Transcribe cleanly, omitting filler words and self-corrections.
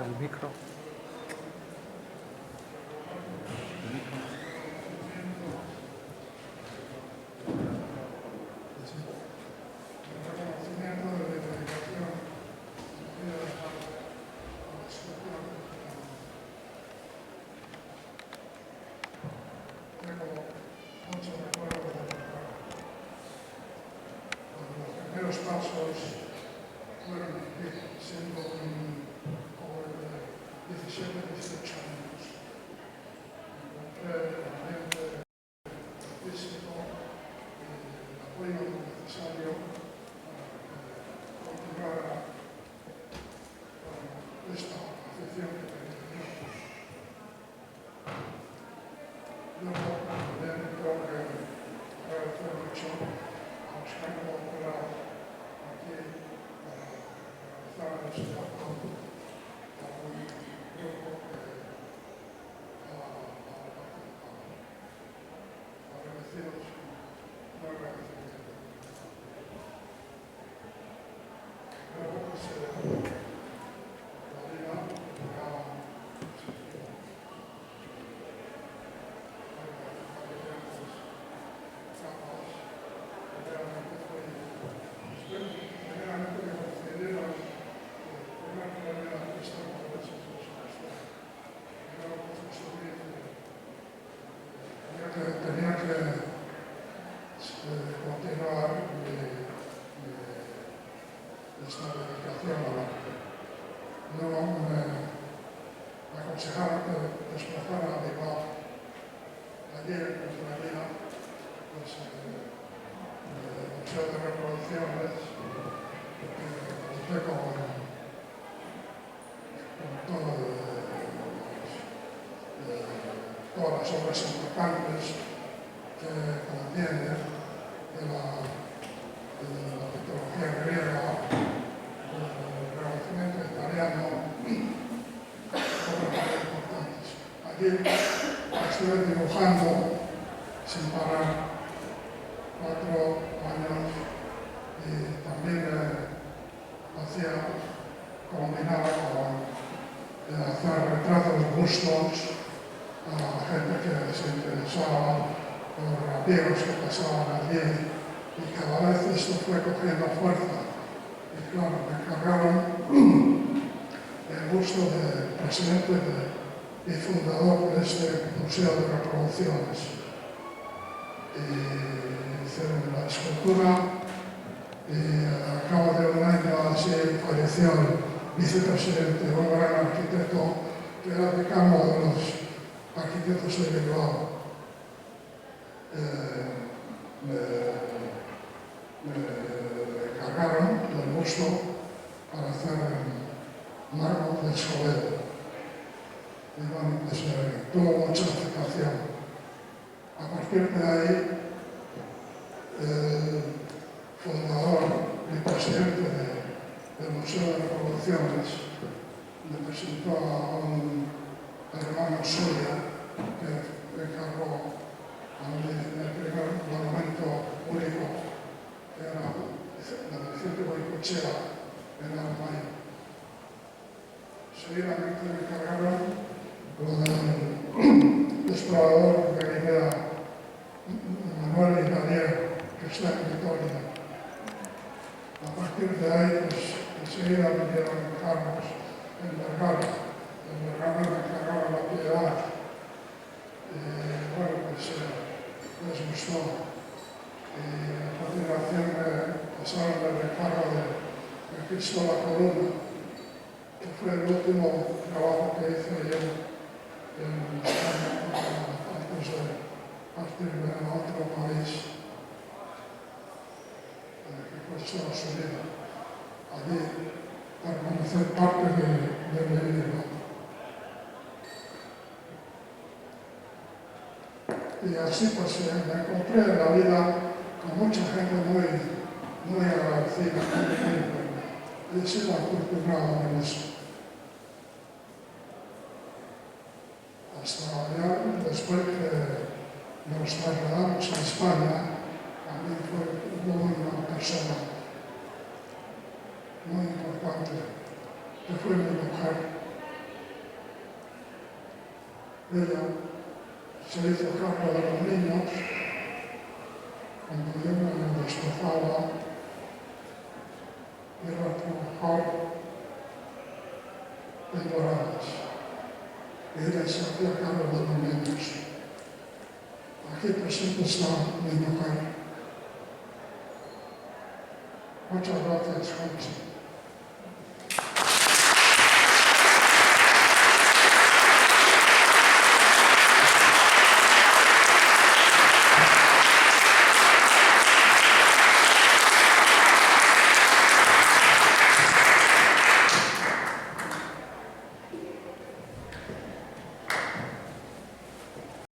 el micro. Los pasos fueron siendo como de 17, 18 años. Encontré el ambiente físico y el apoyo necesario para continuar con esta afición que tenía. Luego también tengo que agradecer mucho a los que han colaborado aquí para realizar este acto a un grupo que ha participado. Agradecidos, muy agradecidos. Luego se la vida tenía que continuar esta dedicación al arte. Luego me aconsejaron que desplazara a Bilbao. Allí encontré la vida, pues, el Museo de Reproducciones, con todas las obras importantes que contiene de la mitología griega, del Renacimiento italiano, obras muy importantes. Allí estuve dibujando sin parar 4 años y también combinaba con hacer retratos, bustos a la gente que se interesaba por amigos que pasaban allí, y cada vez esto fue cogiendo fuerza. Y claro, me encargaron el busto del presidente y fundador de este Museo de Reproducciones. Y hicieron la escultura y al cabo de un año así falleció el vicepresidente, un gran arquitecto que era decano de los arquitectos de Bilbao. Me encargaron del busto para hacer en mármol de Escobedo. Y bueno, pues tuvo mucha aceptación. A partir de ahí, el fundador y presidente del Museo de Reproducciones me presentó a un hermano suyo que me encargó el primer monumento único, que era la Vicente Goicoechea en Alemania. Seguidamente me encargaron lo del explorador de Guinea, Manuel Ivalier, que está en Vitoria. A partir de ahí, pues, enseguida vinieron encargos en Vergara. En Vergara me encargaron la Piedad. Y bueno, pues les gustó. Y a continuación me pasaron el encargo de Cristo la Columna, que fue el último trabajo que hice yo en España antes de partirme a otro país, que fue Estados Unidos. Allí para conocer parte de mi vida. Y así pues me encontré en la vida con mucha gente muy agradecida, y he sido afortunado en eso. Hasta ya después que nos trasladamos a España, también hubo una persona muy importante, que fue mi mujer, ella se hizo cargo de los niños, cuando yo me desplazaba, iba a trabajar temporadas. Ella se hacía cargo de los niños. Aquí presente está mi mujer. Muchas gracias, Conchi.